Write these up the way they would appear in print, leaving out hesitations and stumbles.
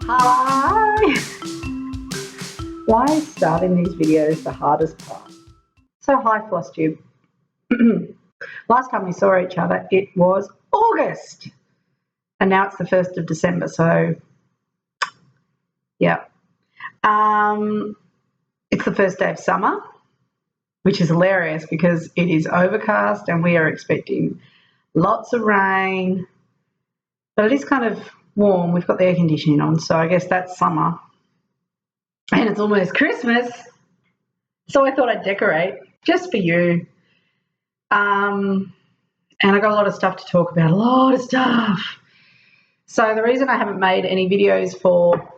Hi! Why is starting these videos the hardest part? So hi Flosstube. Last time we saw each other it was August and now it's the 1st of December, so yeah. It's the first day of summer, which is hilarious because it is overcast and we are expecting lots of rain, but it is kind of warm. We've got the air conditioning on, so I guess that's summer. And it's almost Christmas, so I thought I'd decorate just for you. And I got a lot of stuff to talk about, a lot of stuff. So the reason I haven't made any videos for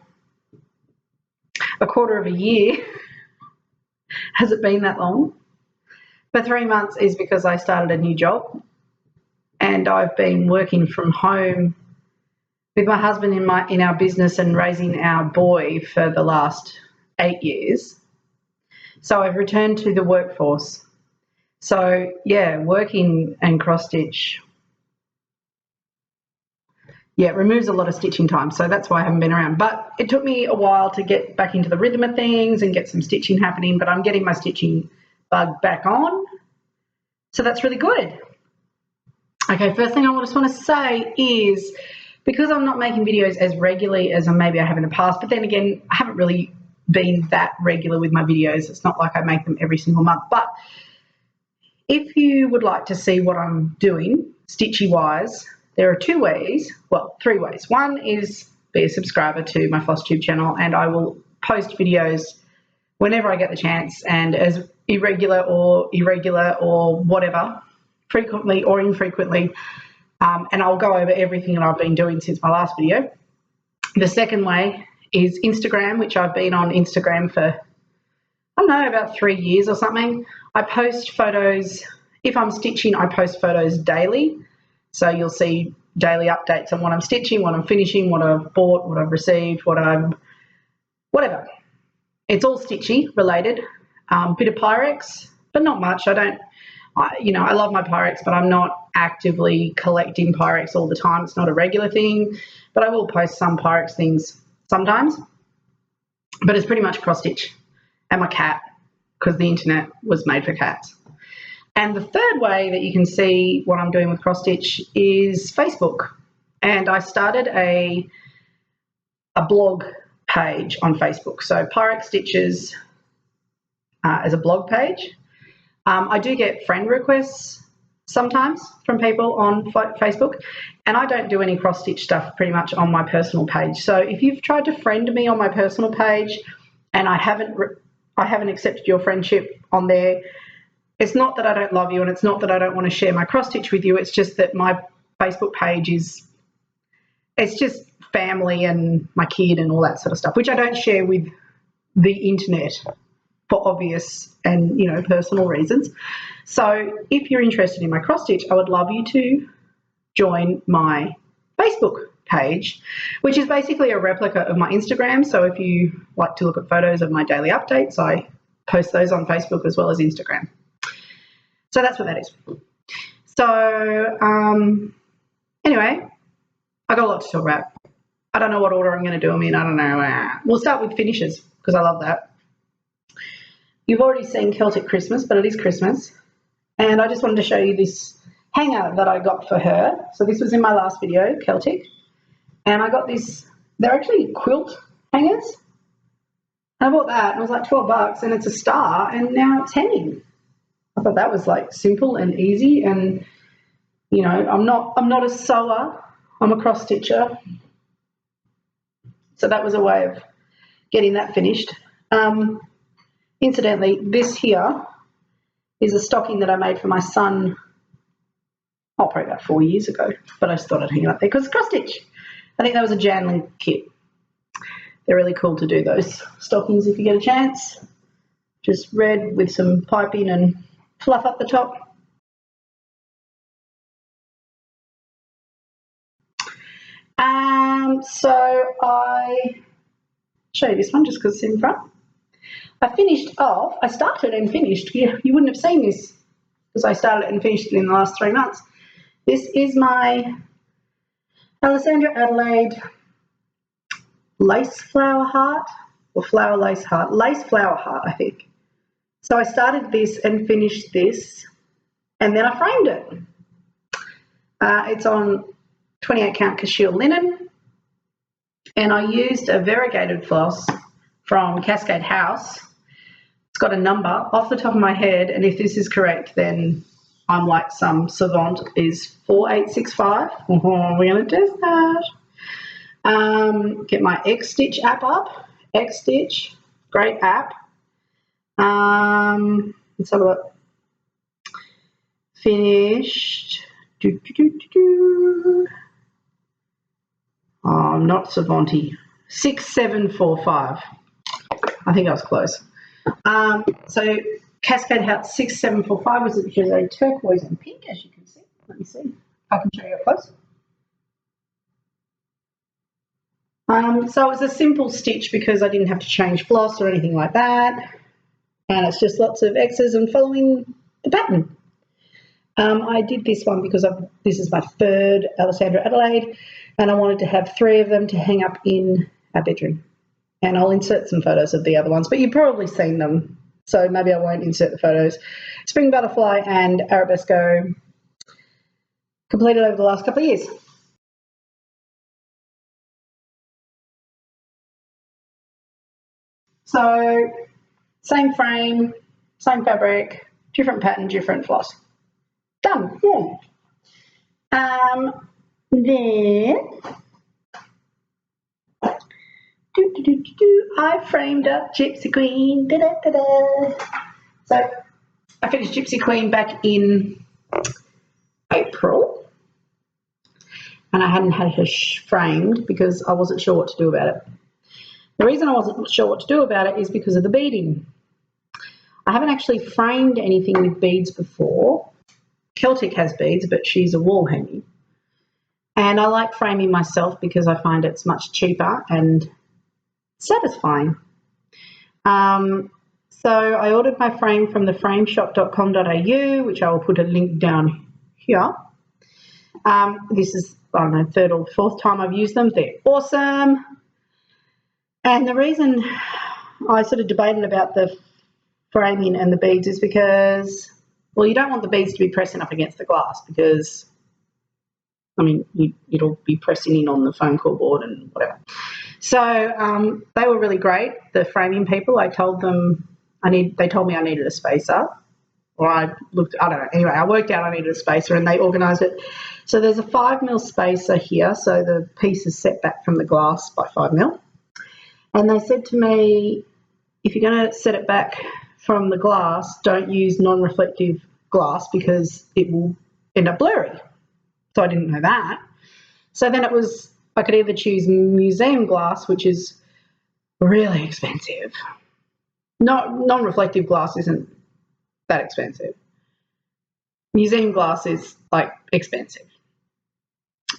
a quarter of a year, has it been that long? For 3 months is because I started a new job and I've been working from home with my husband in our business and raising our boy for the last 8 years. So I've returned to the workforce. So yeah, working and cross stitch, yeah, it removes a lot of stitching time. So that's why I haven't been around. But it took me a while to get back into the rhythm of things and get some stitching happening, but I'm getting my stitching bug back on. So that's really good. Okay, first thing I just want to say is, because I'm not making videos as regularly as maybe I have in the past, but then again, I haven't really been that regular with my videos. It's not like I make them every single month. But if you would like to see what I'm doing, stitchy-wise, there are 2 ways, well, 3 ways. One is be a subscriber to my Flosstube channel, and I will post videos whenever I get the chance and as irregular or whatever, frequently or infrequently. And I'll go over everything that I've been doing since my last video. The second way is Instagram, which I've been on Instagram for, I don't know, about 3 years or something. I post photos. If I'm stitching, I post photos daily. So you'll see daily updates on what I'm stitching, what I'm finishing, what I've bought, what I've received, whatever. It's all stitchy related. Bit of Pyrex, but not much. I love my Pyrex, but I'm not actively collecting Pyrex all the time. It's not a regular thing, but I will post some Pyrex things sometimes. But it's pretty much cross stitch and my cat, because the internet was made for cats. And the third way that you can see what I'm doing with cross stitch is Facebook. And I started a blog page on Facebook. So Pyrex Stitches as a blog page. I do get friend requests sometimes from people on Facebook, and I don't do any cross stitch stuff pretty much on my personal page. So if you've tried to friend me on my personal page and I haven't accepted your friendship on there, it's not that I don't love you, and it's not that I don't want to share my cross stitch with you. It's just that my Facebook page it's just family and my kid and all that sort of stuff, which I don't share with the internet for obvious and, personal reasons. So if you're interested in my cross stitch, I would love you to join my Facebook page, which is basically a replica of my Instagram. So if you like to look at photos of my daily updates, I post those on Facebook as well as Instagram. So that's what that is. So anyway, I got a lot to talk about. I don't know what order I'm going to do them in. I don't know. We'll start with finishes because I love that. You've already seen Celtic Christmas, but it is Christmas. And I just wanted to show you this hanger that I got for her. So this was in my last video, Celtic. And I got this, they're actually quilt hangers. And I bought that and it was like $12 and it's a star and now it's hanging. I thought that was like simple and easy, and I'm not a sewer, I'm a cross stitcher. So that was a way of getting that finished. Incidentally, this here is a stocking that I made for my son, probably about 4 years ago, but I just thought I'd hang it up there because it's cross stitch. I think that was a Janlin kit. They're really cool to do those stockings if you get a chance. Just red with some piping and fluff up the top. So I show you this one just because it's in front. I started and finished. You wouldn't have seen this because I started and finished it in the last 3 months. This is my Alessandra Adelaide lace flower heart or flower lace heart. Lace flower heart, I think. So I started this and finished this, and then I framed it. It's on 28 count Cashel linen, and I used a variegated floss from Cascade House. It's got a number off the top of my head, and if this is correct, then I'm like some savant, is 4865. We're going to test that. Get my X Stitch app up. X Stitch, great app. Let's have a look. Finished. Oh, I'm not savanty. 6745. I think I was close. So Cascade House 6745 was a turquoise and pink, as you can see. Let me see if I can show you up close. So it was a simple stitch because I didn't have to change floss or anything like that. And it's just lots of X's and following the pattern. I did this one because this is my third Alessandra Adelaide, and I wanted to have 3 of them to hang up in our bedroom. And I'll insert some photos of the other ones, but you've probably seen them, so maybe I won't insert the photos. Spring Butterfly and Arabesco completed over the last couple of years. So same frame, same fabric, different pattern, different floss. Done. Yeah. Then I framed up Gypsy Queen. So I finished Gypsy Queen back in April, and I hadn't had her framed because I wasn't sure what to do about it. The reason I wasn't sure what to do about it is because of the beading. I haven't actually framed anything with beads before. Celtic has beads, but she's a wall hanging. And I like framing myself because I find it's much cheaper and satisfying. So I ordered my frame from theframeshop.com.au, which I will put a link down here. This is, I don't know, 3rd or 4th time I've used them. They're awesome. And the reason I sort of debated about the framing and the beads is because, well, you don't want the beads to be pressing up against the glass because, I mean, it'll be pressing in on the phone call board and whatever. So they were really great, the framing people. I told them they told me I needed a spacer, or I don't know. Anyway, I worked out I needed a spacer and they organised it. So there's a 5mm spacer here. So the piece is set back from the glass by 5mm. And they said to me, if you're going to set it back from the glass, don't use non-reflective glass because it will end up blurry. So I didn't know that. So then I could either choose museum glass, which is really expensive. Non-reflective glass isn't that expensive. Museum glass is like expensive,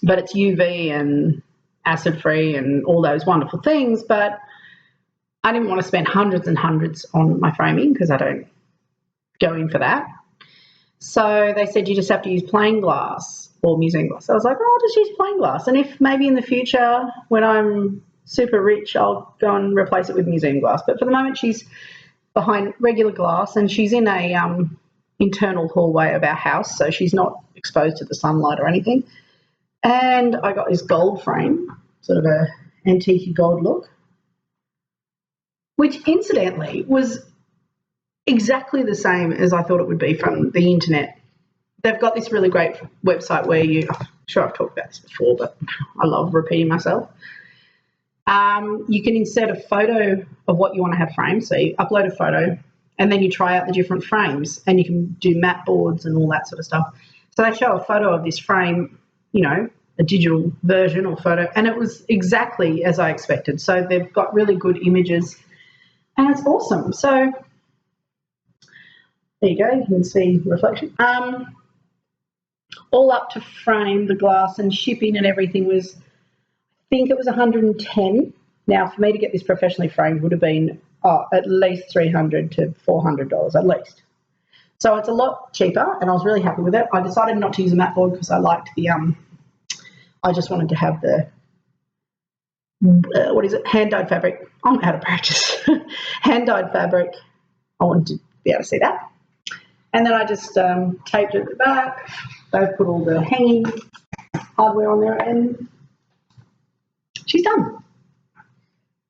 but it's UV and acid-free and all those wonderful things, but I didn't want to spend hundreds and hundreds on my framing because I don't go in for that. So they said you just have to use plain glass or museum glass. So I was like, I'll just use plain glass. And if maybe in the future when I'm super rich, I'll go and replace it with museum glass. But for the moment, she's behind regular glass and she's in a internal hallway of our house, so she's not exposed to the sunlight or anything. And I got this gold frame, sort of a antique gold look, which incidentally was exactly the same as I thought it would be from the internet. They've got this really great website where I'm sure I've talked about this before, but I love repeating myself. You can insert a photo of what you want to have framed. So you upload a photo and then you try out the different frames and you can do mat boards and all that sort of stuff. So they show a photo of this frame, a digital version or photo, and it was exactly as I expected. So they've got really good images and it's awesome. So there you go, you can see reflection. All up to frame the glass and shipping and everything was, I think it was 110. Now, for me to get this professionally framed would have been at least $300 to $400 at least. So it's a lot cheaper, and I was really happy with it. I decided not to use a mat board because I liked I just wanted to have the what is it? Hand-dyed fabric. I'm out of practice. Hand-dyed fabric. I wanted to be able to see that. And then I just taped it at the back. They've put all the hanging hardware on there and she's done.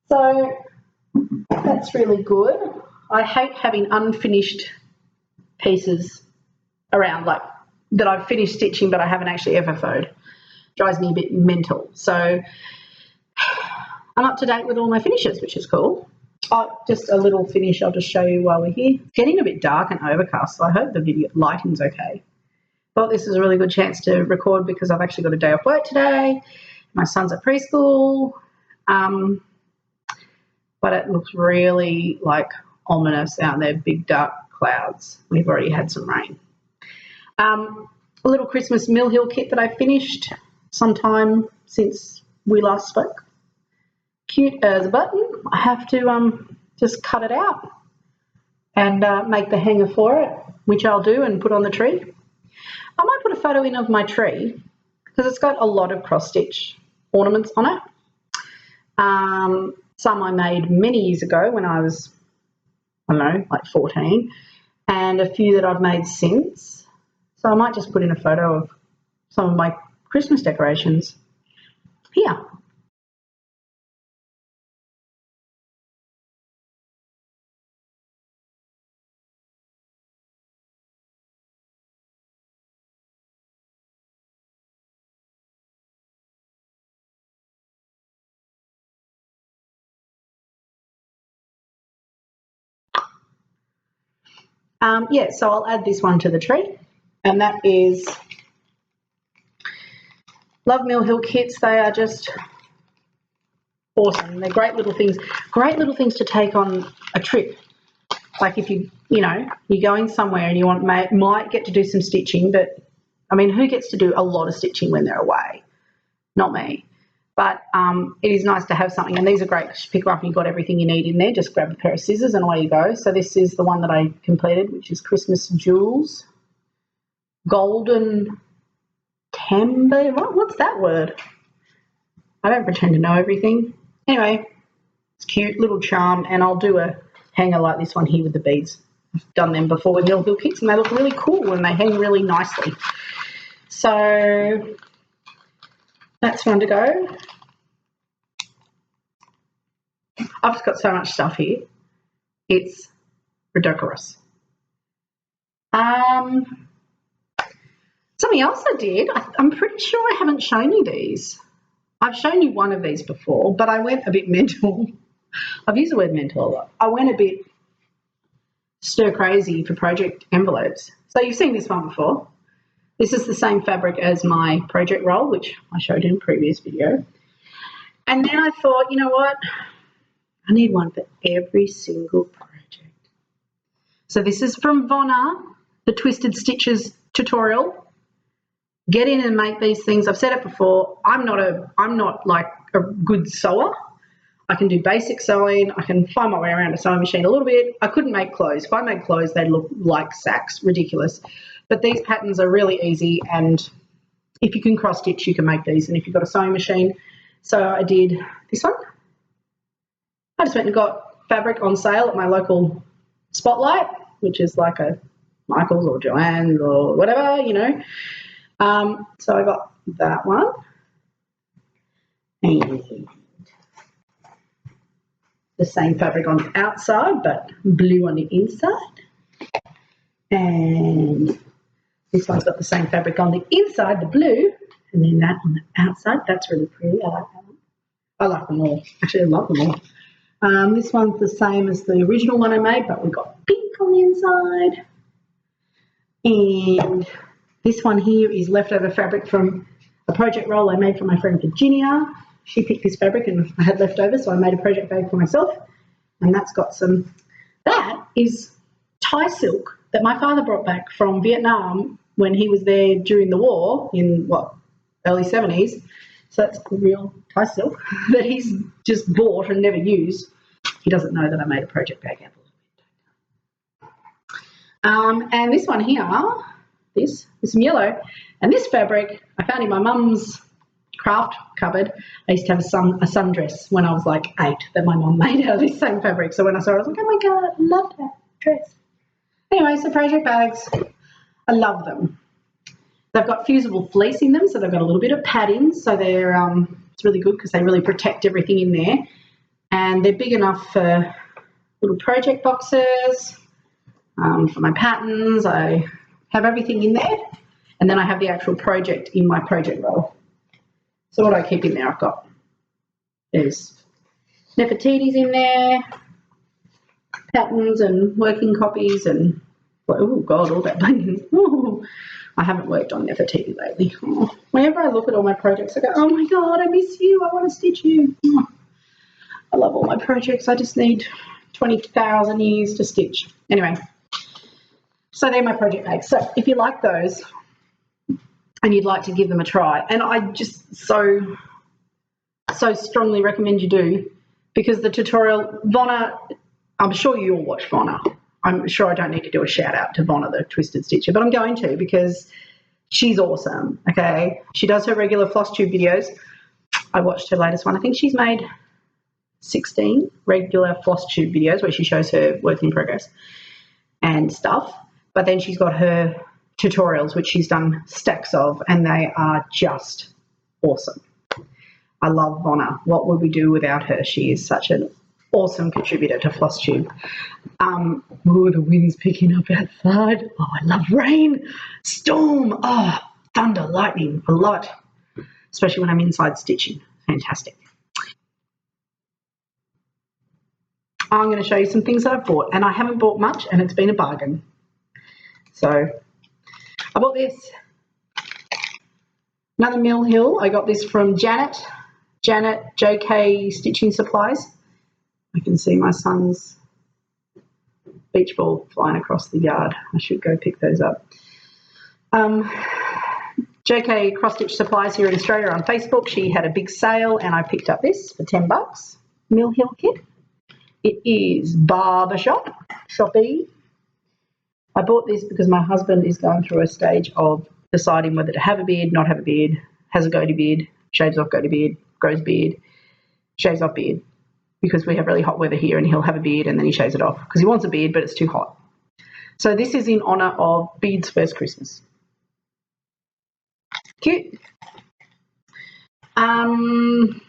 So that's really good. I hate having unfinished pieces around, like that I've finished stitching but I haven't actually FFO'd. Drives me a bit mental. So I'm up to date with all my finishes, which is cool. Oh, just a little finish I'll just show you while we're here. It's getting a bit dark and overcast, so I hope the video lighting's okay. But this is a really good chance to record because I've actually got a day off work today. My son's at preschool. But it looks really like ominous out there, big dark clouds. We've already had some rain. A little Christmas Mill Hill kit that I finished sometime since we last spoke. Cute as a button. I have to just cut it out and make the hanger for it, which I'll do and put on the tree. I might put a photo in of my tree because it's got a lot of cross-stitch ornaments on it. Some I made many years ago when I was, I don't know, like 14, and a few that I've made since. So I might just put in a photo of some of my Christmas decorations here. Yeah, so I'll add this one to the tree, and that is Love Mill Hill kits. They are just awesome. They're great little things to take on a trip. Like if you're going somewhere and you might get to do some stitching, but I mean, who gets to do a lot of stitching when they're away? Not me. But it is nice to have something, and these are great because you pick them up and you've got everything you need in there. Just grab a pair of scissors and away you go. So this is the one that I completed, which is Christmas Jewels. Golden Timber. What's that word? I don't pretend to know everything. Anyway, it's cute, little charm, and I'll do a hanger like this one here with the beads. I've done them before with Mill Hill kits, and they look really cool and they hang really nicely. So that's one to go. I've just got so much stuff here. It's ridiculous. Something else I did, I'm pretty sure I haven't shown you these. I've shown you one of these before, but I went a bit mental. I've used the word mental a lot. I went a bit stir crazy for project envelopes. So you've seen this one before. This is the same fabric as my project roll, which I showed in a previous video. And then I thought, you know what? I need one for every single project. So this is from Vonna, the Twisted Stitches tutorial. Get in and make these things. I've said it before. I'm not like a good sewer. I can do basic sewing. I can find my way around a sewing machine a little bit. I couldn't make clothes. If I made clothes, they'd look like sacks, ridiculous. But these patterns are really easy, and if you can cross stitch, you can make these. And if you've got a sewing machine, so I did this one. I just went and got fabric on sale at my local Spotlight, which is like a Michael's or Joann's or whatever, you know. So I got that one. And the same fabric on the outside, but blue on the inside. And this one's got the same fabric on the inside, the blue, and then that on the outside. That's really pretty. I like that one. I like them all. Actually, I love them all. This one's the same as the original one I made, but we've got pink on the inside. And this one here is leftover fabric from a project roll I made for my friend Virginia. She picked this fabric and I had leftover, so I made a project bag for myself. And that's got some, that is Thai silk that my father brought back from Vietnam when he was there during the war in, early 70s. So that's real Thai silk that he's just bought and never used. He doesn't know that I made a project bag out of it. And this one here, this is some yellow. And this fabric I found in my mum's craft cupboard. I used to have a sundress when I was like 8 that my mum made out of this same fabric. So when I saw it, I was like, oh my God, I love that dress. Anyway, so project bags, I love them. They've got fusible fleece in them, so they've got a little bit of padding, so they're it's really good because they really protect everything in there. And they're big enough for little project boxes, for my patterns. I have everything in there, and then I have the actual project in my project roll. So what I keep in there, there's Nefertiti's in there, patterns and working copies, and oh God, all that banging. I haven't worked on Nefertiti lately. Oh, whenever I look at all my projects, I go, oh my God, I miss you. I want to stitch you. Oh, I love all my projects. I just need 20,000 years to stitch. Anyway, so they're my project bags. So if you like those and you'd like to give them a try, and I just so strongly recommend you do, because the tutorial, Vonna, I'm sure you all watch Vonna. I'm sure I don't need to do a shout out to Vonna, the Twisted Stitcher, but I'm going to because she's awesome, okay? She does her regular Flosstube videos. I watched her latest one. I think she's made 16 regular Flosstube videos where she shows her work in progress and stuff. But then she's got her tutorials, which she's done stacks of, and they are just awesome. I love Vonna. What would we do without her? She is such an awesome contributor to Flosstube. Oh, the wind's picking up outside. Oh, I love rain, storm, oh, thunder, lightning. I love it, especially when I'm inside stitching. Fantastic. I'm going to show you some things that I've bought, and I haven't bought much, and it's been a bargain. So I bought this, another Mill Hill. I got this from Janet JK Stitching Supplies. I can see my son's beach ball flying across the yard. I should go pick those up. JK Cross Stitch Supplies here in Australia on Facebook. She had a big sale and I picked up this for $10. Mill Hill kit. It is barbershop, shoppy. I bought this because my husband is going through a stage of deciding whether to have a beard, not have a beard, has a goatee beard, shaves off goatee beard, grows beard, shaves off beard, because we have really hot weather here and he'll have a beard and then he shaves it off because he wants a beard but it's too hot. So this is in honour of Beard's first Christmas. Cute. I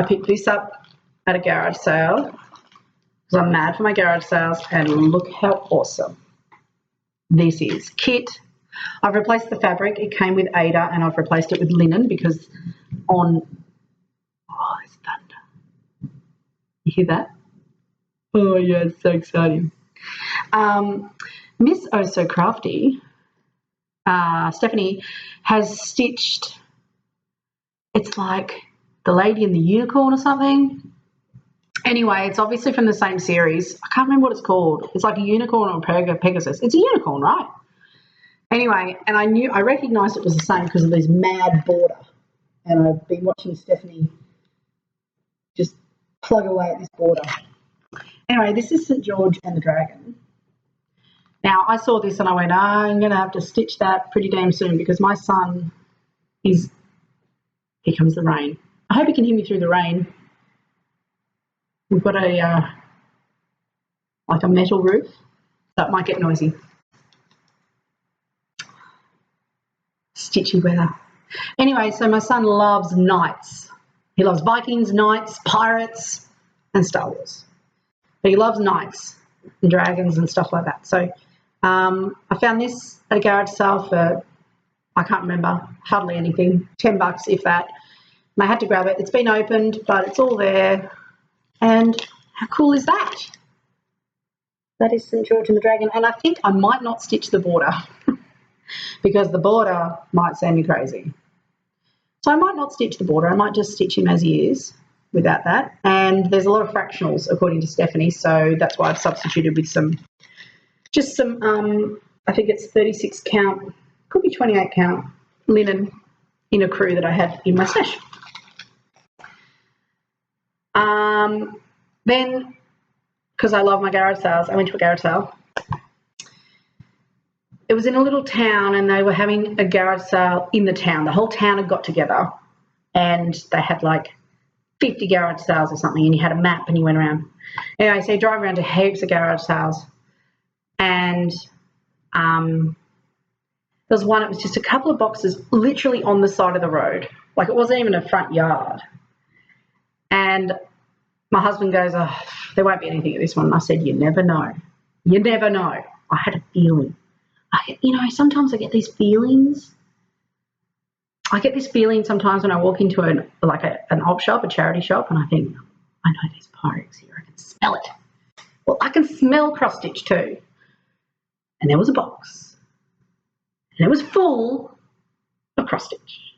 picked this up at a garage sale because I'm mad for my garage sales, and look how awesome this is. Kit. I've replaced the fabric. It came with Ada and I've replaced it with linen because oh, there's thunder. You hear that? Oh yeah, it's so exciting. Miss Oh So Crafty, Stephanie, has stitched, it's like the Lady and the Unicorn or something. Anyway, it's obviously from the same series. I can't remember what it's called. It's like a unicorn or a Pegasus. It's a unicorn, right? Anyway, and I recognised it was the same because of this mad border. And I've been watching Stephanie just plug away at this border. Anyway, this is St. George and the Dragon. Now, I saw this and I went, I'm going to have to stitch that pretty damn soon because my son is, here comes the rain. I hope you can hear me through the rain. We've got like a metal roof, so it might get noisy. Stitchy weather. Anyway, so my son loves knights. He loves Vikings, knights, pirates, and Star Wars. But he loves knights and dragons and stuff like that. So I found this at a garage sale for, I can't remember, hardly anything, $10 if that. And I had to grab it. It's been opened, but it's all there. And how cool is that? That is St. George and the Dragon. And I think I might not stitch the border because the border might send me crazy. So I might not stitch the border. I might just stitch him as he is without that. And there's a lot of fractionals according to Stephanie. So that's why I've substituted with just some, I think it's 36 count, could be 28 count linen in a crew that I had in my stash. Then, because I love my garage sales, I went to a garage sale. It was in a little town and they were having a garage sale in the town. The whole town had got together and they had like 50 garage sales or something, and you had a map and you went around. Anyway, so you drive around to heaps of garage sales, and there was one, it was just a couple of boxes literally on the side of the road. Like, it wasn't even a front yard. And my husband goes, oh, there won't be anything at this one. And I said, you never know. You never know. I had a feeling. Sometimes I get these feelings. I get this feeling sometimes when I walk into an op shop, a charity shop, and I think, I know there's Pyrex here. I can smell it. Well, I can smell cross stitch too. And there was a box. And it was full of cross stitch.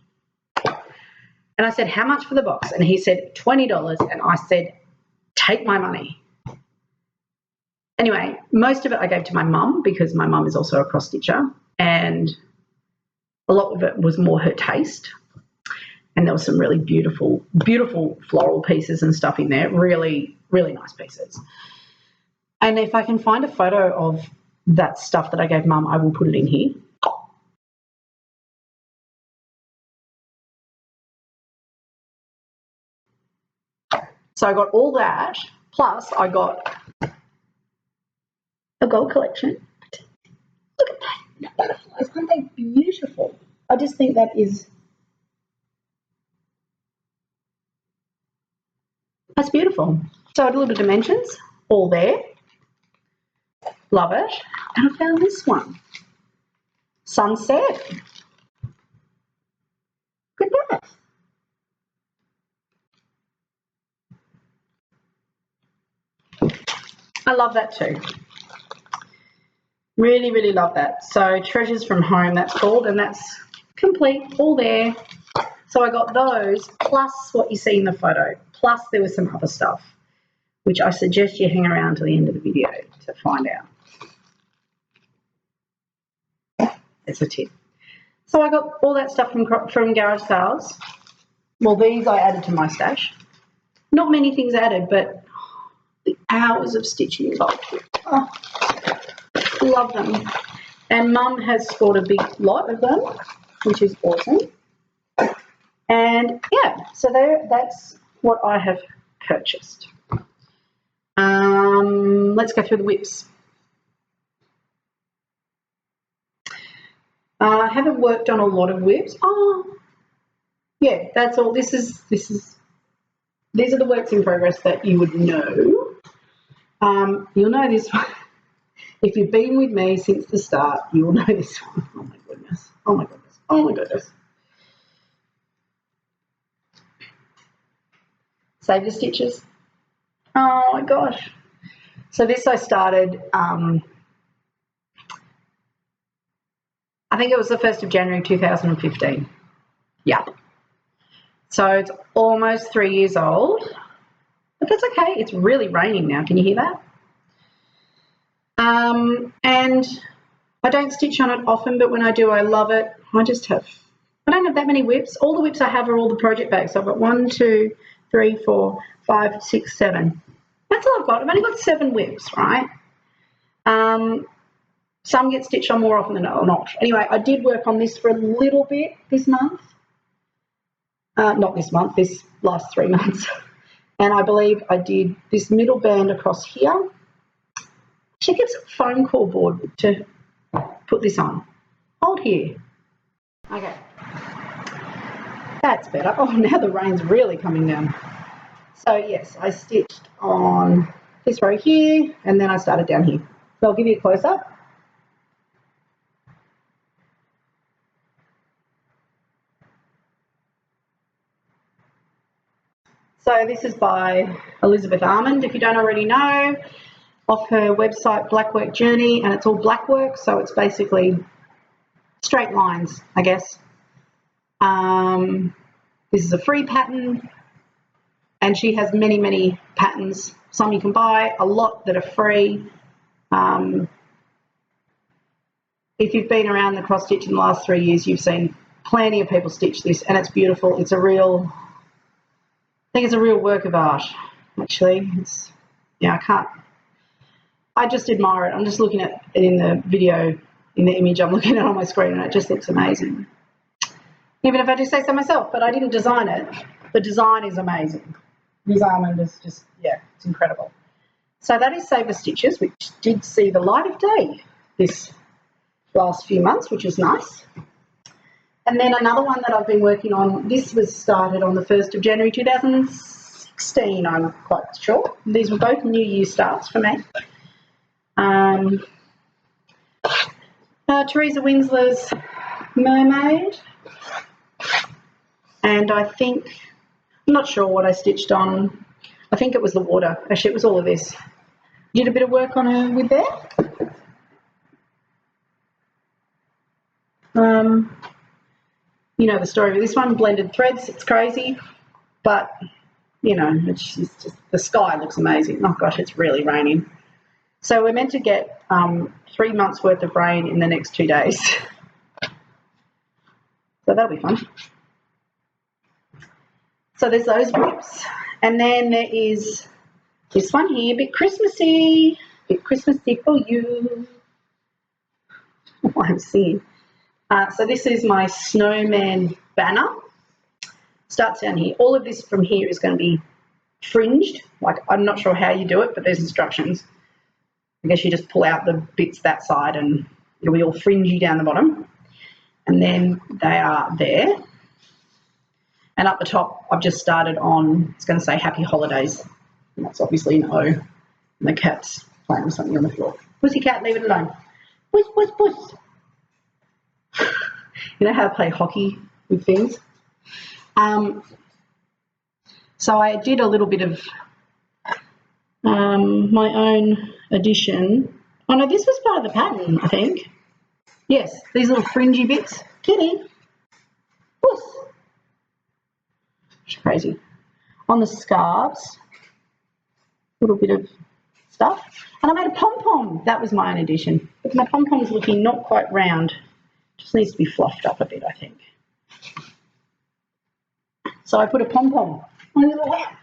And I said, how much for the box? And he said, $20. And I said, take my money. Anyway, most of it I gave to my mum because my mum is also a cross stitcher, and a lot of it was more her taste. And there was some really beautiful, beautiful floral pieces and stuff in there, really, really nice pieces. And if I can find a photo of that stuff that I gave Mum, I will put it in here. So I got all that, plus I got a gold collection. Look at that, the butterflies, aren't they beautiful? I just think that's beautiful. So I did a little dimensions, all there. Love it. And I found this one, Sunset. Look at that. I love that too. Really, really love that. So Treasures from Home, that's called, and that's complete, all there. So I got those, plus what you see in the photo, plus there was some other stuff, which I suggest you hang around to the end of the video to find out. That's a tip. So I got all that stuff from garage sales. Well, these I added to my stash. Not many things added, but the hours of stitching involved here. Oh, love them. And Mum has scored a big lot of them, which is awesome. And yeah, so that's what I have purchased. Let's go through the whips. I haven't worked on a lot of whips. Oh, yeah, that's all. These are the works in progress that you would know. You'll know this one. If you've been with me since the start, you will know this one. Oh my goodness. Oh my goodness. Oh my goodness. Save the stitches. Oh my gosh. So this I started, I think it was the 1st of January 2015. Yeah. So it's almost 3 years old, but that's okay. It's really raining now. Can you hear that? And I don't stitch on it often, but when I do, I love it. I don't have that many whips. All the whips I have are all the project bags. So I've got 1, 2, 3, 4, 5, 6, 7. That's all I've got. I've only got 7 whips, right? Some get stitched on more often than not. Anyway, I did work on this for a little bit this month. Not this month, this last 3 months. And I believe I did this middle band across here. She gets a phone call board to put this on. Hold here. Okay. That's better. Oh, now the rain's really coming down. So, yes, I stitched on this row here, and then I started down here. So I'll give you a close-up. So this is by Elizabeth Armand, if you don't already know, off her website Blackwork Journey, and it's all blackwork, so it's basically straight lines, I guess. This is a free pattern, and she has many, many patterns. Some you can buy, a lot that are free. If you've been around the cross stitch in the last 3 years, you've seen plenty of people stitch this, and it's beautiful. It's a real, I think it's a real work of art, actually. I just admire it. I'm just looking at it in the video, in the image I'm looking at on my screen, and it just looks amazing. even if I do say so myself, but I didn't design it. The design is amazing. This almond is just, yeah, it's incredible. So that is Sabre Stitches, which did see the light of day this last few months, which is nice. And then another one that I've been working on, this was started on the 1st of January 2016, I'm quite sure. These were both New Year starts for me. Teresa Winslow's Mermaid. And I think, I'm not sure what I stitched on. I think it was the water. Actually, it was all of this. Did a bit of work on her with there. You know the story of this one, blended threads, it's crazy, but, you know, it's just the sky looks amazing. Oh, gosh, it's really raining. So we're meant to get 3 months' worth of rain in the next 2 days. So that'll be fun. So there's those whips. And then there is this one here, a bit Christmassy for you. I'm seeing. So this is my Snowman Banner. Starts down here. All of this from here is going to be fringed. Like, I'm not sure how you do it, but there's instructions. I guess you just pull out the bits that side and it'll be all fringy down the bottom. And then they are there. And up the top, I've just started on, it's going to say Happy Holidays. And that's obviously an O. And the cat's playing with something on the floor. Pussycat, leave it alone. Puss, puss, puss. You know how to play hockey with things? So I did a little bit of my own addition. Oh no, this was part of the pattern, I think. Yes, these little fringy bits. Kitty. Puss. It's crazy. On the scarves, a little bit of stuff. And I made a pom-pom. That was my own addition. But my pom-pom is looking not quite round. Just needs to be fluffed up a bit, I think. So I put a pom-pom on a little hat.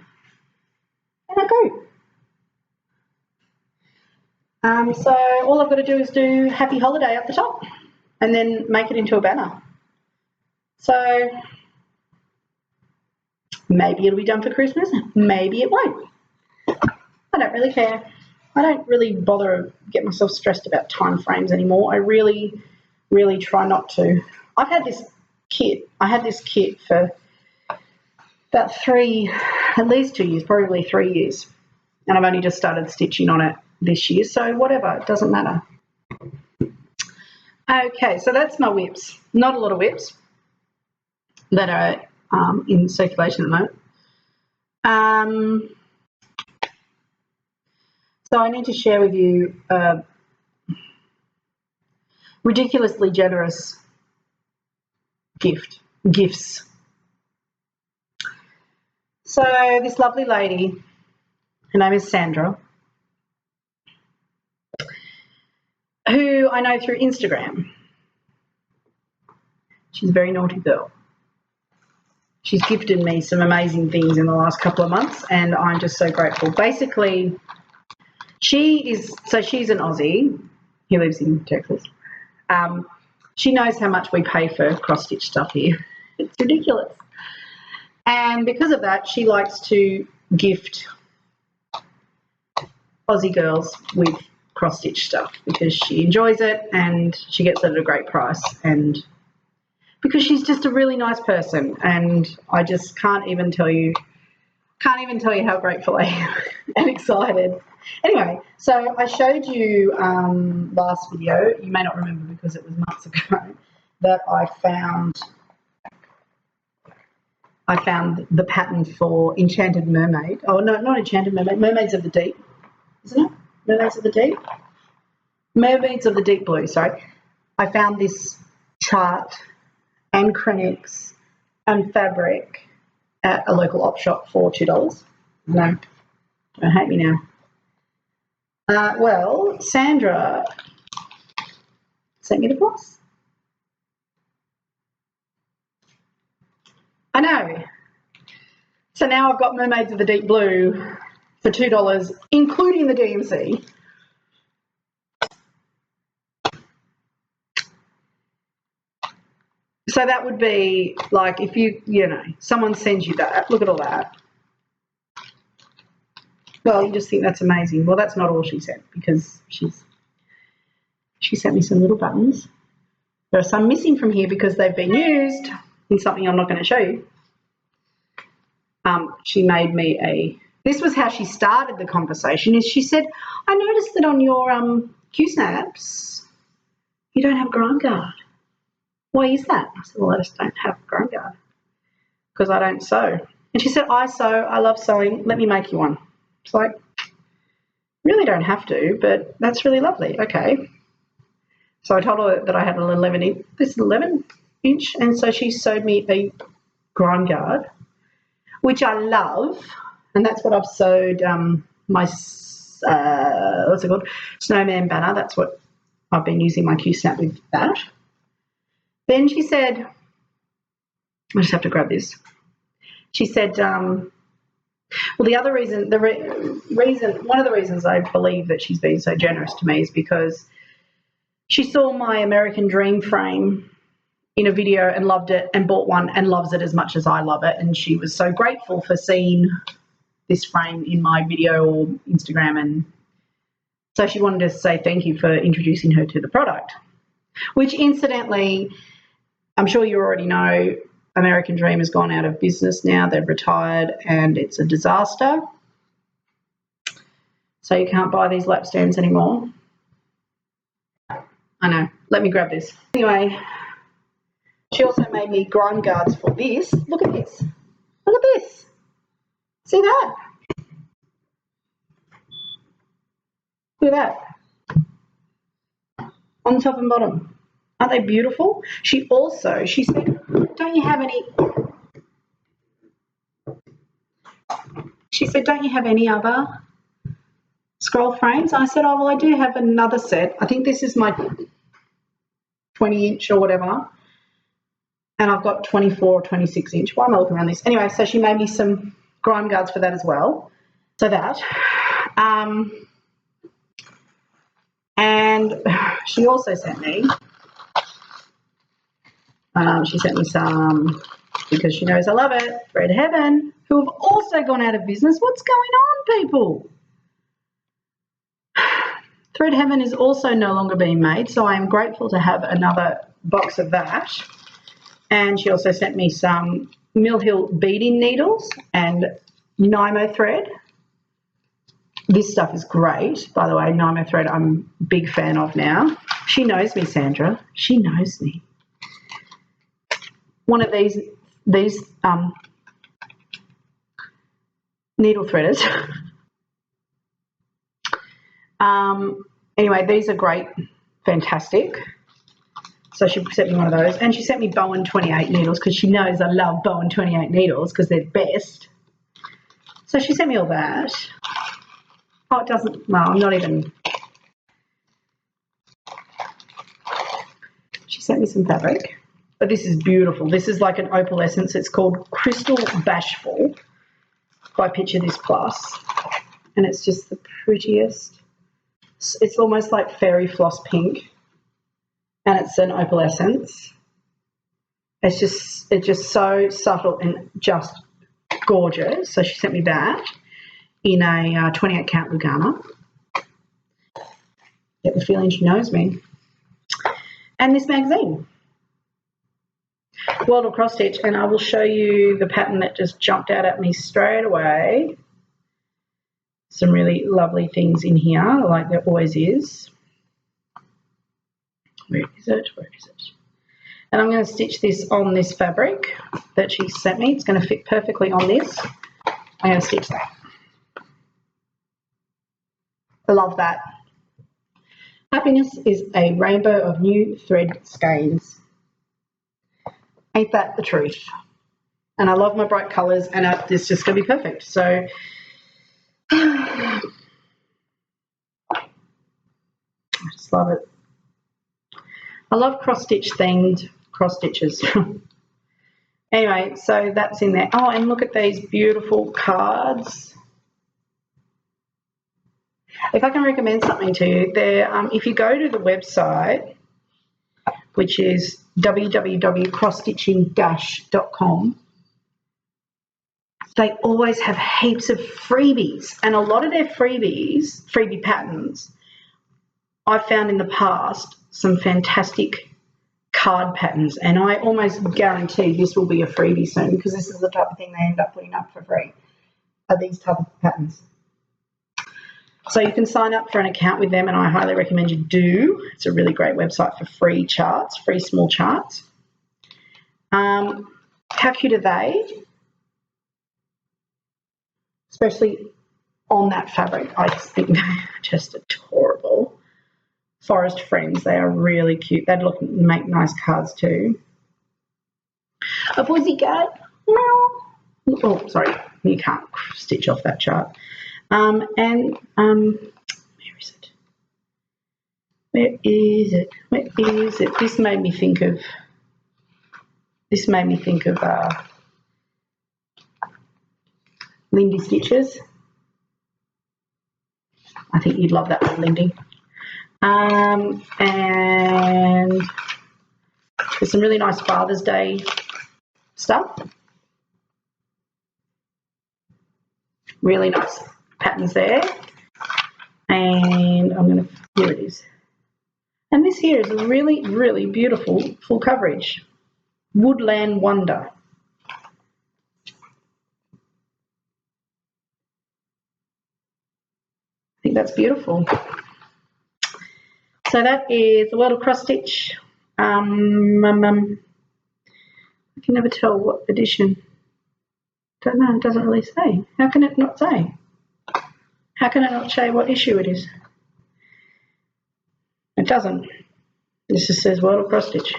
And I go. So all I've got to do is do Happy Holiday up the top and then make it into a banner. So maybe it'll be done for Christmas, maybe it won't. I don't really care. I don't really bother get myself stressed about time frames anymore. I really try not to. I've had this kit. I had this kit for about at least 2 years, probably 3 years. And I've only just started stitching on it this year. So whatever, it doesn't matter. Okay, so that's my whips. Not a lot of whips that are in circulation at the moment. So I need to share with you ridiculously generous gifts. So this lovely lady, her name is Sandra, who I know through Instagram. She's a very naughty girl. She's gifted me some amazing things in the last couple of months, and I'm just so grateful. Basically, she's an Aussie who lives in Texas. She knows how much we pay for cross-stitch stuff here. It's ridiculous. And because of that, she likes to gift Aussie girls with cross-stitch stuff because she enjoys it and she gets it at a great price, and because she's just a really nice person, and I just can't even tell you how grateful I am and excited. Anyway, so I showed you last video, you may not remember because it was months ago, that I found the pattern for Enchanted Mermaid. Oh, no, not Enchanted Mermaid, Mermaids of the Deep, isn't it? Mermaids of the Deep? Mermaids of the Deep Blue, sorry. I found this chart and Krenix and fabric at a local op shop for $2. No, don't hate me now. Well, Sandra sent me the price. I know. So now I've got Mermaids of the Deep Blue for $2, including the DMC. So So that would be like if someone sends you that. Look at all that. Well, you just think that's amazing. Well, that's not all she sent because she sent me some little buttons. There are some missing from here because they've been used in something I'm not going to show you. She made me this was how she started the conversation, is she said, I noticed that on your Q-snaps, you don't have a grime guard. Why is that? I said, well, I just don't have a grime guard because I don't sew. And she said, I sew, I love sewing, let me make you one. It's like, really don't have to, but that's really lovely. Okay. So I told her that I had an 11 inch, and so she sewed me a grime guard, which I love, and that's what I've sewed my, what's it called, Snowman Banner. That's what I've been using my Q-snap with that. Then she said, I just have to grab this. She said, well, the other reason, one of the reasons I believe that she's been so generous to me is because she saw my American Dream frame in a video and loved it and bought one and loves it as much as I love it. And she was so grateful for seeing this frame in my video or Instagram. And so she wanted to say thank you for introducing her to the product, which incidentally, I'm sure you already know, American Dream has gone out of business now. They've retired and it's a disaster. So you can't buy these lap stands anymore. I know. Let me grab this. Anyway, she also made me grime guards for this. Look at this. Look at this. See that? Look at that. On top and bottom. Aren't they beautiful? She said, don't you have any... She said, don't you have any other scroll frames? I said, oh, well, I do have another set. I think this is my 20-inch or whatever. And I've got 24 or 26-inch. Why am I looking around this? Anyway, so she made me some grime guards for that as well. So that. And she also sent me, some, because she knows I love it, Thread Heaven, who have also gone out of business. What's going on, people? Thread Heaven is also no longer being made, so I am grateful to have another box of that. And she also sent me some Mill Hill beading needles and Nymo thread. This stuff is great, by the way. Nymo thread I'm a big fan of now. She knows me, Sandra. She knows me. One of these needle threaders. Anyway, these are great, fantastic. So she sent me one of those, and she sent me Bowen 28 needles because she knows I love Bowen 28 needles because they're best. So she sent me all that. Oh, it doesn't, no, I'm not even. She sent me some fabric, but this is beautiful. This is like an opalescence. It's called Crystal Bashful by Picture This Plus, and it's just the prettiest. It's almost like fairy floss pink, and it's an opalescence. It's just so subtle and just gorgeous. So she sent me that in a 28 count Lugana. Get the feeling she knows me. And this magazine, World of Cross Stitch, and I will show you the pattern that just jumped out at me straight away. Some really lovely things in here, like there always is. Where is it? Where is it? And I'm going to stitch this on this fabric that she sent me. It's going to fit perfectly on this. I'm going to stitch that. I love that. Happiness is a rainbow of new thread skeins. Ain't that the truth? And I love my bright colours, and it's just going to be perfect. So I just love it. I love cross-stitch themed cross stitches. Anyway, so that's in there. Oh, and look at these beautiful cards. If I can recommend something to you, if you go to the website, which is www.crossstitching-.com, they always have heaps of freebies, and a lot of their freebie patterns, I've found in the past some fantastic card patterns, and I almost guarantee this will be a freebie soon, because this is the type of thing they end up putting up for free, are these type of patterns. So you can sign up for an account with them, and I highly recommend you do. It's a really great website for free charts, free small charts. How cute are they? Especially on that fabric. I just think they're just adorable. Forest Friends, they are really cute. They'd make nice cards too. A pussycat. Oh, sorry, you can't stitch off that chart. Where is it? Where is it? Where is it? This made me think of Lindy Stitches. I think you'd love that one, Lindy. And there's some really nice Father's Day stuff. Really nice patterns there. And here it is. And this here is a really, really beautiful full coverage. Woodland Wonder. I think that's beautiful. So that is the World of Cross Stitch. I can never tell what edition. Don't know, it doesn't really say. How can it not say? How can it not say what issue it is? It doesn't. This just says World of Cross Stitch.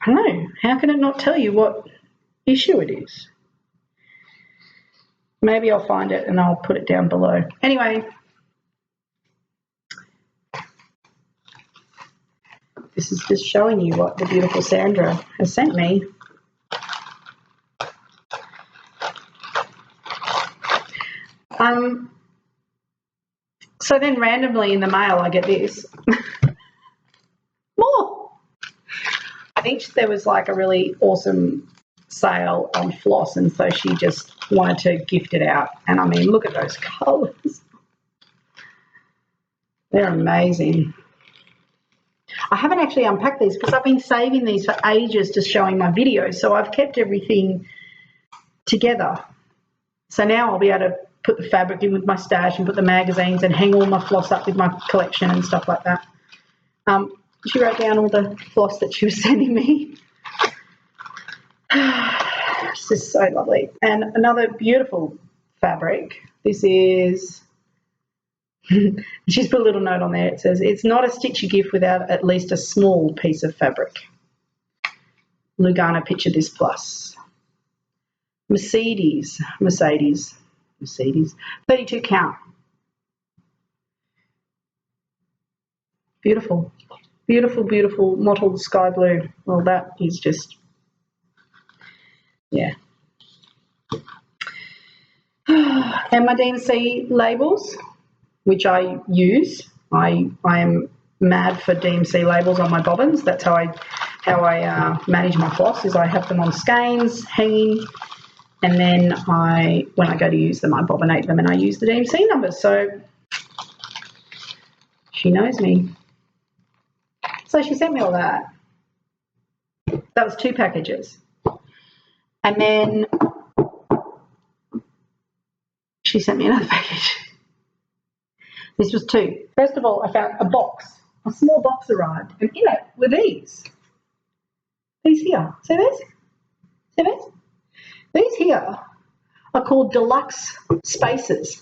I don't know. How can it not tell you what issue it is? Maybe I'll find it and I'll put it down below. Anyway, this is just showing you what the beautiful Sandra has sent me. So then randomly in the mail I get this. More. I think there was like a really awesome sale on floss, and so she just wanted to gift it out. And I mean, look at those colours. They're amazing. I haven't actually unpacked these because I've been saving these for ages, just showing my videos. So I've kept everything together. So now I'll be able to put the fabric in with my stash and put the magazines and hang all my floss up with my collection and stuff like that. She wrote down all the floss that she was sending me. It's just so lovely. And another beautiful fabric. This is, she's put a little note on there. It says, it's not a stitchy gift without at least a small piece of fabric. Lugana Picture This Plus. Mercedes, 32 count. Beautiful, beautiful, beautiful mottled sky blue. Well, that is just, yeah. And my DMC labels, which I use. I am mad for DMC labels on my bobbins. That's how I manage my floss, is I have them on skeins, hanging, and then when I go to use them, I bobbinate them and I use the DMC numbers. So she knows me. So she sent me all that. That was 2 packages. And then she sent me another package. This was 2. First of all, I found a box. A small box arrived, and in it were these. These here. See these? See these? These here are called Deluxe Spacers.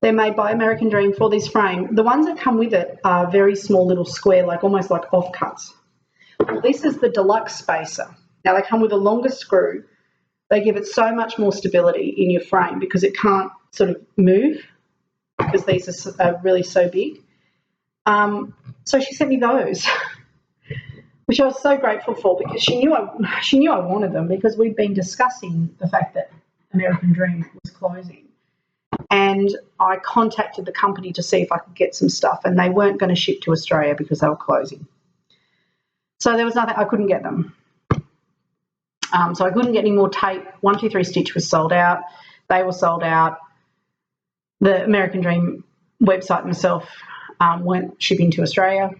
They're made by American Dream for this frame. The ones that come with it are very small little square, like almost like offcuts. Well, this is the Deluxe Spacer. Now, they come with a longer screw. They give it so much more stability in your frame because it can't sort of move, because these are really so big. So she sent me those, which I was so grateful for, because she knew I wanted them, because we'd been discussing the fact that American Dream was closing. And and I contacted the company to see if I could get some stuff, and they weren't going to ship to Australia because they were closing. So there was nothing, I couldn't get them. So I couldn't get any more tape. 123 Stitch was sold out. They were sold out. The American Dream website themselves weren't shipping to Australia.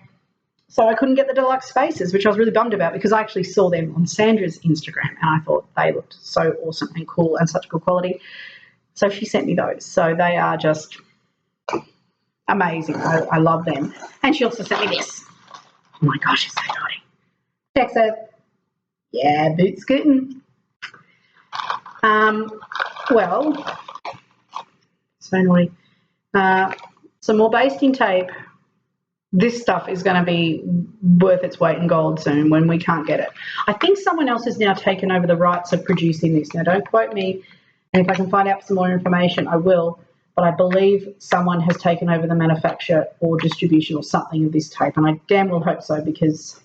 So I couldn't get the Deluxe Spacers, which I was really bummed about because I actually saw them on Sandra's Instagram and I thought they looked so awesome and cool and such good quality. So she sent me those. So they are just amazing. I love them. And she also sent me this. Oh my gosh, it's so naughty. Texas. Yeah, boot scooting. Well, so naughty. Some more basting tape. This stuff is going to be worth its weight in gold soon when we can't get it. I think someone else has now taken over the rights of producing this. Now, don't quote me, and if I can find out some more information, I will. But I believe someone has taken over the manufacture or distribution or something of this tape, and I damn well hope so because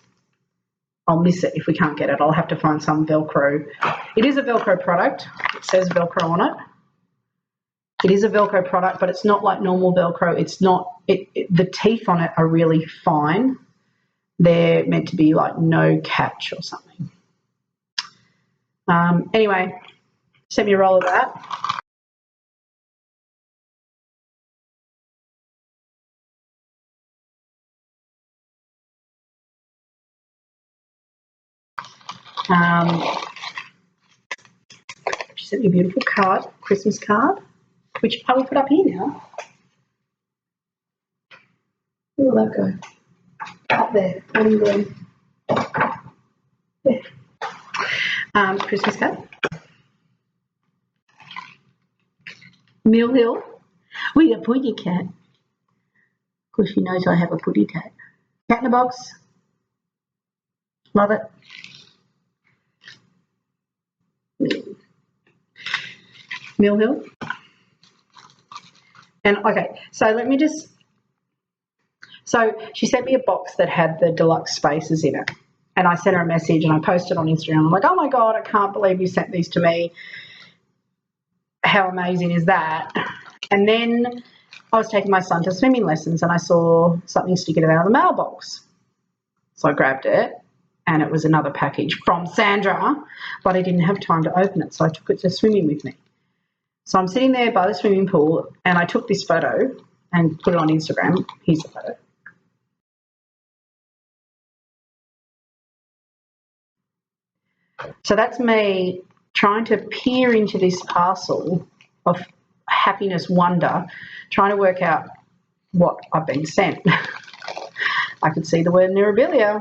I'll miss it if we can't get it. I'll have to find some Velcro. It is a Velcro product. It says Velcro on it. It is a Velcro product, but it's not like normal Velcro. It's not, the teeth on it are really fine. They're meant to be like no catch or something. Anyway, send me a roll of that. She sent me a beautiful card, Christmas card, which I will put up here now. Where will that go? Up there. There. Christmas card. Mill Hill with a putty cat. Of course, she knows I have a putty cat. Cat in a box. Love it. Mill Hill. And okay, so let me just. So she sent me a box that had the Deluxe Spacers in it. And I sent her a message and I posted on Instagram. I'm like, oh my God, I can't believe you sent these to me. How amazing is that? And then I was taking my son to swimming lessons and I saw something sticking out of the mailbox. So I grabbed it and it was another package from Sandra, but I didn't have time to open it. So I took it to swimming with me. So I'm sitting there by the swimming pool and I took this photo and put it on Instagram. Here's the photo. So that's me trying to peer into this parcel of happiness, wonder, trying to work out what I've been sent. I could see the word Mirabilia.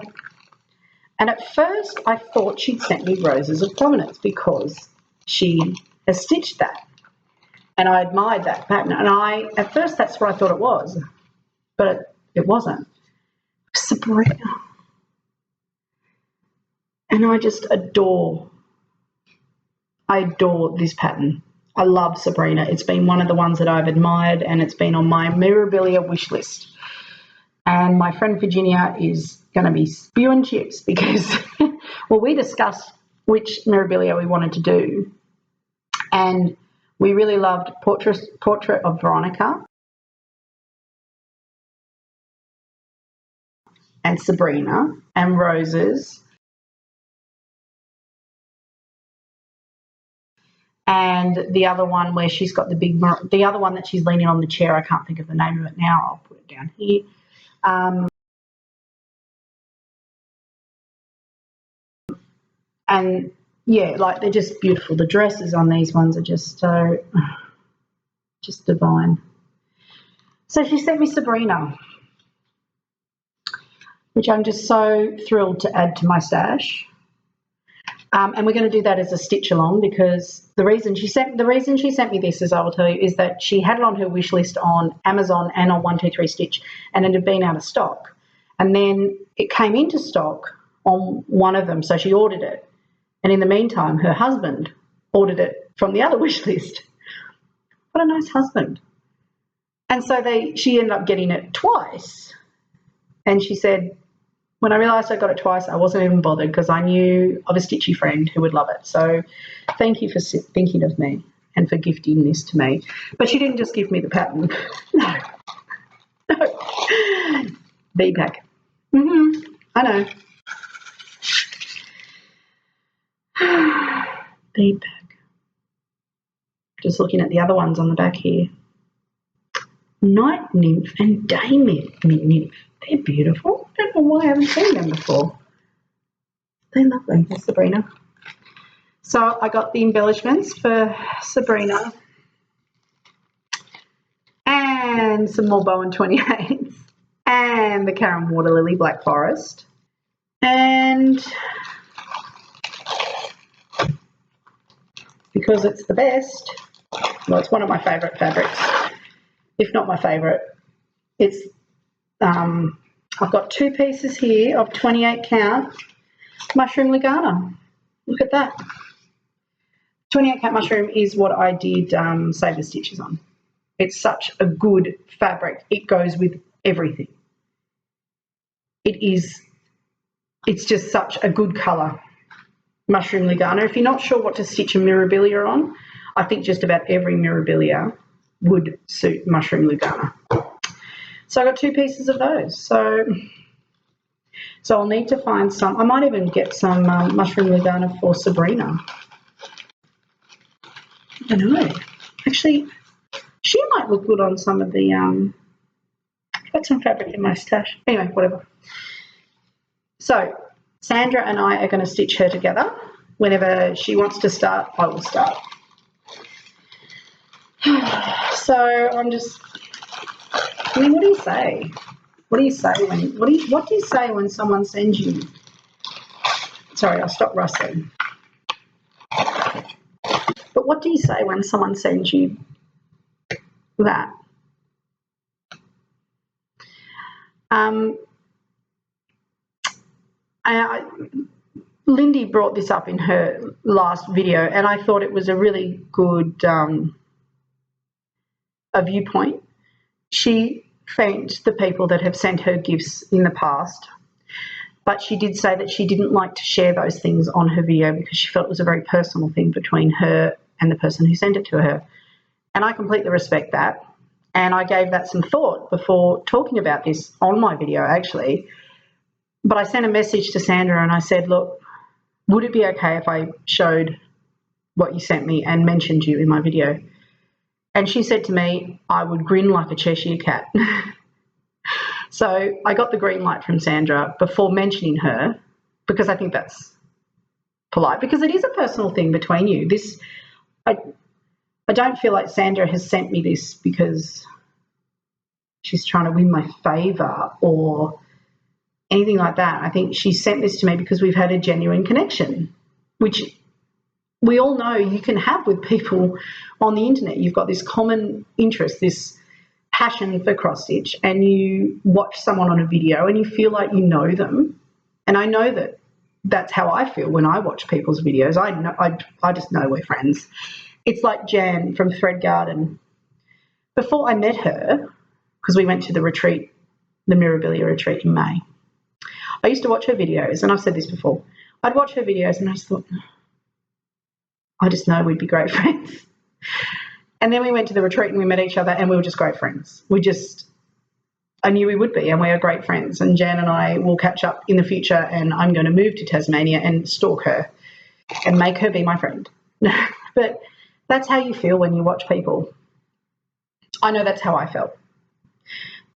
And at first I thought she'd sent me Roses of Prominence because she has stitched that. And I admired that pattern. And at first that's what I thought it was, but it wasn't. Sabrina. And I just adore this pattern. I love Sabrina. It's been one of the ones that I've admired and it's been on my Mirabilia wish list. And my friend Virginia is going to be spewing chips because, well, we discussed which Mirabilia we wanted to do. And we really loved Portrait of Veronica and Sabrina and Roses. And the other one where she's got the other one that she's leaning on the chair, I can't think of the name of it now. I'll put it down here. And yeah, like they're just beautiful. The dresses on these ones are just so, just divine. So she sent me Sabrina, which I'm just so thrilled to add to my stash. And we're going to do that as a stitch along because the reason she sent me this, as I will tell you, is that she had it on her wish list on Amazon and on 123 Stitch, and it had been out of stock. And then it came into stock on one of them, so she ordered it. And in the meantime, her husband ordered it from the other wish list. What a nice husband. And so she ended up getting it twice. And she said, when I realised I got it twice, I wasn't even bothered because I knew of a stitchy friend who would love it. So thank you for thinking of me and for gifting this to me. But she didn't just give me the pattern. No. No. B-pack. I know. B-pack. Just looking at the other ones on the back here. Night Nymph and Day Nymph. They're beautiful. I don't know why I haven't seen them before. They're lovely. That's Sabrina. So I got the embellishments for Sabrina and some more Bowen 28s and the Karen Water Lily Black Forest. And because it's the best, well, it's one of my favourite fabrics, if not my favourite. It's I've got 2 pieces here of 28 count mushroom Lugana. Look at that. 28 count mushroom is what I did Save the Stitches on. It's such a good fabric. It goes with everything. It's just such a good colour, mushroom Lugana. If you're not sure what to stitch a mirabilia on, I think just about every mirabilia would suit mushroom Lugana. So I got 2 pieces of those. So I'll need to find some. I might even get some mushroom Lugana for Sabrina. I don't know. Actually, she might look good on some of the I've got some fabric in my stash. Anyway, whatever. So Sandra and I are going to stitch her together. Whenever she wants to start, I will start. So I'm just, I mean, what do you say? What do you say when someone sends you? Sorry, I'll stop rustling. But what do you say when someone sends you that? Lindy brought this up in her last video, and I thought it was a really good a viewpoint. She thanked the people that have sent her gifts in the past, but she did say that she didn't like to share those things on her video because she felt it was a very personal thing between her and the person who sent it to her. And I completely respect that. And I gave that some thought before talking about this on my video, actually. But I sent a message to Sandra and I said, look, would it be okay if I showed what you sent me and mentioned you in my video? And she said to me, I would grin like a Cheshire cat. So I got the green light from Sandra before mentioning her, because I think that's polite, because it is a personal thing between you. I don't feel like Sandra has sent me this because she's trying to win my favour or anything like that. I think she sent this to me because we've had a genuine connection, which we all know you can have with people on the internet. You've got this common interest, this passion for cross stitch, and you watch someone on a video and you feel like you know them. And I know that that's how I feel when I watch people's videos. I just know we're friends. It's like Jan from Thread Garden. Before I met her, because we went to the retreat, the Mirabilia retreat in May, I used to watch her videos, and I've said this before. I'd watch her videos and I just thought, I just know we'd be great friends. And then we went to the retreat and we met each other and we were just great friends. I knew we would be, and we are great friends. And Jan and I will catch up in the future, and I'm going to move to Tasmania and stalk her and make her be my friend. But that's how you feel when you watch people. I know that's how I felt.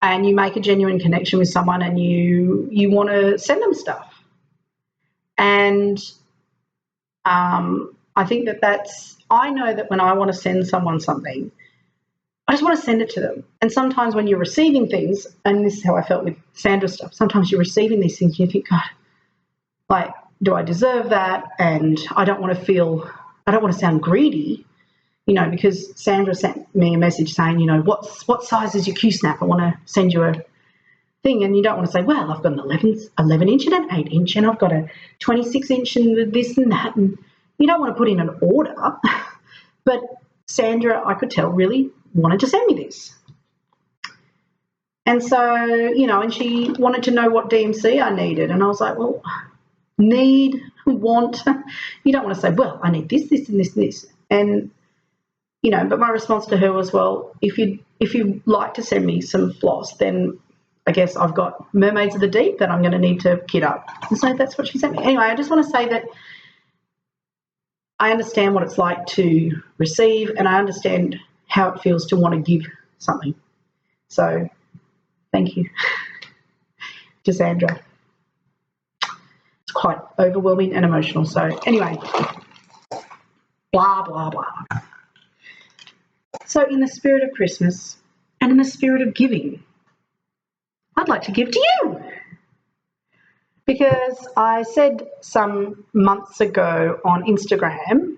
And you make a genuine connection with someone and you want to send them stuff. And I think I know that when I want to send someone something, I just want to send it to them. And sometimes when you're receiving things, and this is how I felt with Sandra's stuff, sometimes you're receiving these things and you think, God, like, do I deserve that? And I don't want to sound greedy, because Sandra sent me a message saying, what size is your Q-snap? I want to send you a thing. And you don't want to say, well, I've got an 11 inch and an 8 inch, and I've got a 26 inch and this and that. And you don't want to put in an order. But Sandra, I could tell, really wanted to send me this. And so, and she wanted to know what DMC I needed. And I was like, well, want. You don't want to say, well, I need this, this, and this, and this. And but my response to her was, well, if you like to send me some floss, then I guess I've got Mermaids of the Deep that I'm going to need to kit up. And so that's what she sent me. Anyway, I just want to say that I understand what it's like to receive, and I understand how it feels to want to give something. So thank you to Sandra. It's quite overwhelming and emotional. So anyway, blah, blah, blah. So in the spirit of Christmas and in the spirit of giving, I'd like to give to you. Because I said some months ago on Instagram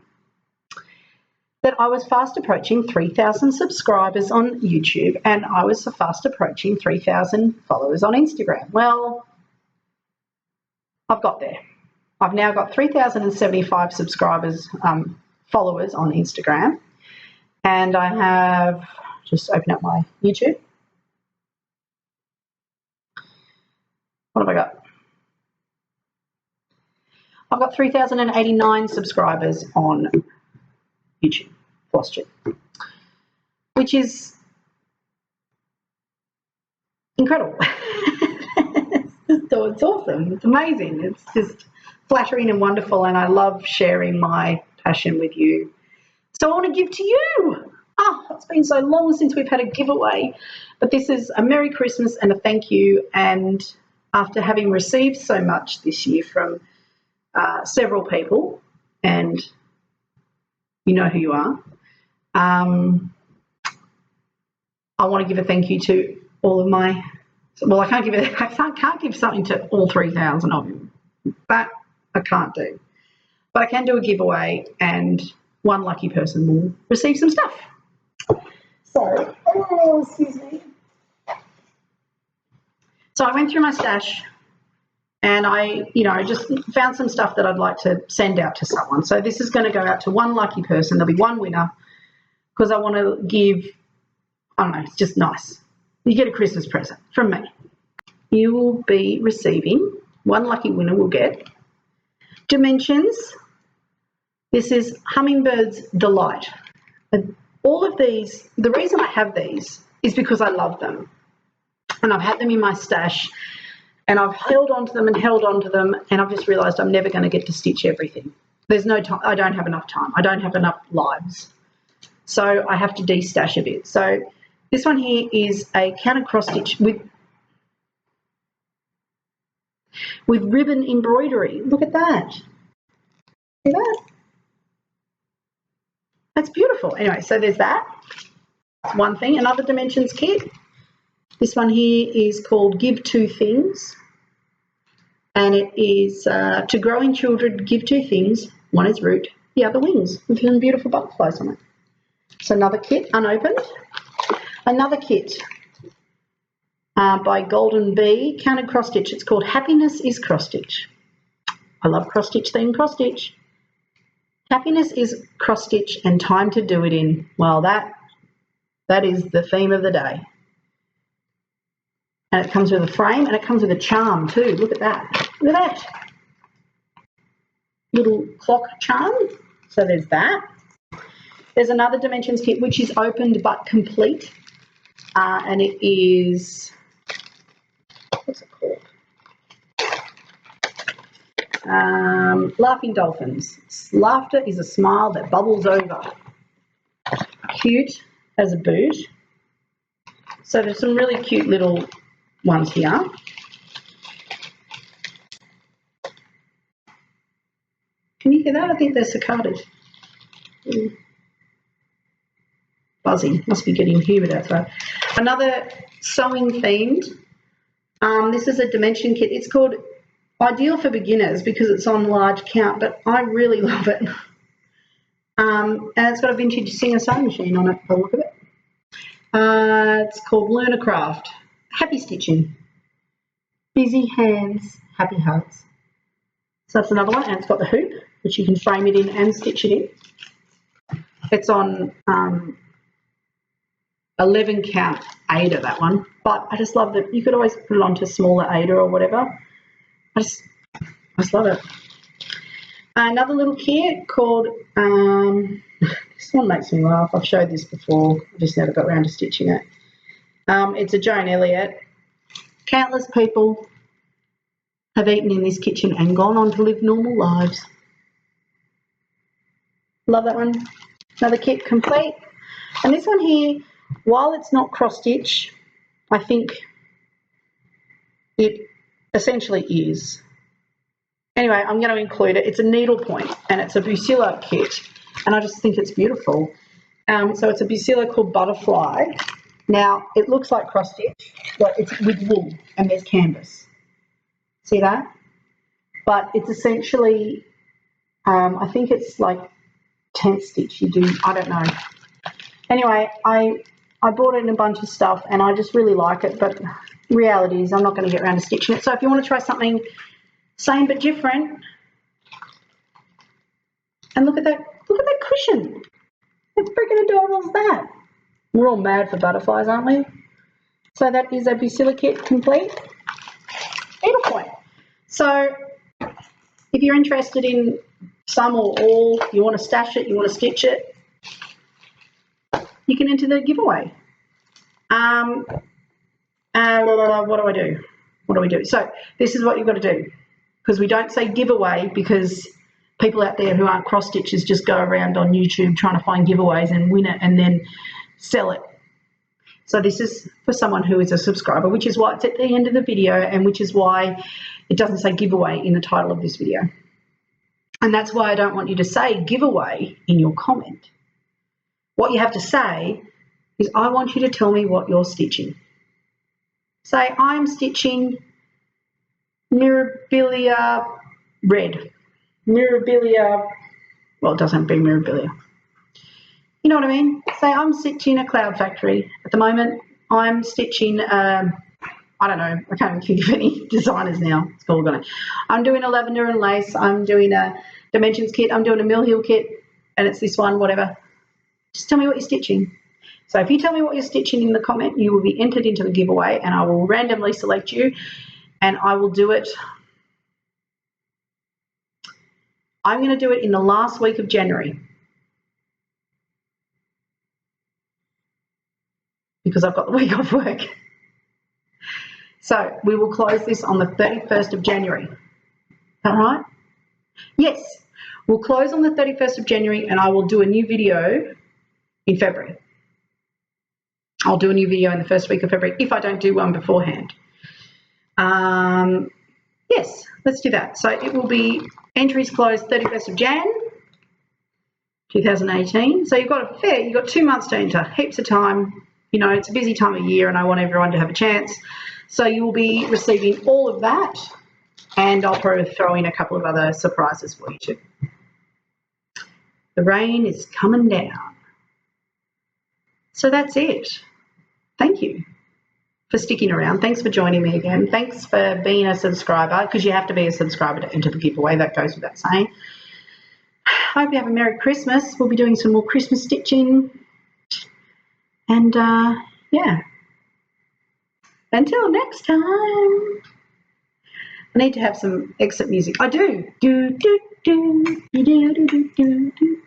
that I was fast approaching 3,000 subscribers on YouTube, and I was fast approaching 3,000 followers on Instagram. Well, I've got there. I've now got 3,075 subscribers, followers on Instagram, and I have, just open up my YouTube. What have I got? I've got 3,089 subscribers on YouTube, Flosstube, which is incredible. It's awesome. It's amazing. It's just flattering and wonderful, and I love sharing my passion with you. So I want to give to you. Oh, it's been so long since we've had a giveaway, but this is a Merry Christmas and a thank you. And after having received so much this year from several people, and you know who you are, I want to give a thank you to all of my, well, I can't give something to all 3,000 of you. That I can't do. But I can do a giveaway, and one lucky person will receive some stuff. So, excuse me. So I went through my stash, and I just found some stuff that I'd like to send out to someone. So this is going to go out to one lucky person. There'll be one winner, because I want to give, I don't know, it's just nice. You get a Christmas present from me. You will be receiving, one lucky winner will get Dimensions. This is Hummingbird's Delight. And all of these, the reason I have these is because I love them. And I've had them in my stash, and I've held on to them and held on to them, and I've just realised I'm never going to get to stitch everything. There's no time. I don't have enough time. I don't have enough lives. So I have to de-stash a bit. So this one here is a counter cross stitch with ribbon embroidery. Look at that. See that? That's beautiful. Anyway, so there's that. That's one thing. Another Dimensions kit. This one here is called Give Two Things. And it is to growing children, give two things. One is root, the other wings, with some beautiful butterflies on it. So another kit, unopened. Another kit by Golden Bee, counted cross stitch. It's called Happiness is Cross Stitch. I love cross stitch theme, cross stitch. Happiness is cross stitch and time to do it in. Well, that is the theme of the day. And it comes with a frame, and it comes with a charm too. Look at that. Look at that. Little clock charm. So there's that. There's another Dimensions kit which is opened but complete. And it is, what's it called? Laughing Dolphins. Laughter is a smile that bubbles over. Cute as a boot. So there's some really cute little ones here. Can you hear that? I think they're cicadas. Buzzing. Must be getting humid outside. Another sewing themed. This is a Dimension kit. It's called Ideal for Beginners because it's on large count, but I really love it. And it's got a vintage Singer sewing machine on it, by the look of it. It's called Learner Craft. Happy stitching. Busy hands, happy hearts. So that's another one, and it's got the hoop, which you can frame it in and stitch it in. It's on 11 count Ada, that one, but I just love that you could always put it onto smaller Ada or whatever. I just love it. Another little kit called this one makes me laugh. I've showed this before. I just never got around to stitching it. It's a Joan Elliott. Countless people have eaten in this kitchen and gone on to live normal lives. Love that one. Another kit complete. And this one here, while it's not cross-stitch, I think it essentially is. Anyway, I'm going to include it. It's a needlepoint and it's a Busilla kit, and I just think it's beautiful. So it's a Busilla called Butterfly. Now, it looks like cross-stitch, but it's with wool and there's canvas. See that? But it's essentially, I think it's like tent stitch you do. I don't know. Anyway, I bought it in a bunch of stuff and I just really like it, but reality is I'm not going to get around to stitching it. So if you want to try something same but different, and look at that cushion. How freaking adorable is that? We're all mad for butterflies, aren't we? So that is a Busilla kit complete. Needlepoint. So if you're interested in some or all, you want to stash it, you want to stitch it, you can enter the giveaway. What do I do? What do we do? So this is what you've got to do, because we don't say giveaway because people out there who aren't cross stitchers just go around on YouTube trying to find giveaways and win it and then sell it. So this is for someone who is a subscriber, which is why it's at the end of the video and which is why it doesn't say giveaway in the title of this video. And that's why I don't want you to say giveaway in your comment. What you have to say is, I want you to tell me what you're stitching. Say, I'm stitching Mirabilia red. Mirabilia, well, it doesn't be Mirabilia. You know what I mean? Say, I'm stitching a Cloud Factory. At the moment, I'm stitching, I don't know, I can't even think of any designers now. It's all gone. I'm doing a lavender and lace. I'm doing a Dimensions kit. I'm doing a Mill Hill kit, and it's this one, whatever. Just tell me what you're stitching. So if you tell me what you're stitching in the comment, you will be entered into the giveaway, and I will randomly select you, and I will do it. I'm going to do it in the last week of January, because I've got the week off work. So we will close this on the 31st of January. Is that right? Yes. We'll close on the 31st of January, and I will do a new video in February. I'll do a new video in the first week of February if I don't do one beforehand. Yes, let's do that. So it will be entries closed 31st of Jan 2018. So you've got 2 months to enter, heaps of time. You know, it's a busy time of year and I want everyone to have a chance. So you will be receiving all of that, and I'll probably throw in a couple of other surprises for you too. The rain is coming down. So that's it. Thank you for sticking around. Thanks for joining me again. Thanks for being a subscriber, because you have to be a subscriber to enter the giveaway. That goes without saying. I hope you have a Merry Christmas. We'll be doing some more Christmas stitching. And, yeah. Until next time. I need to have some exit music. I do. Do, do, do, do, do, do, do, do.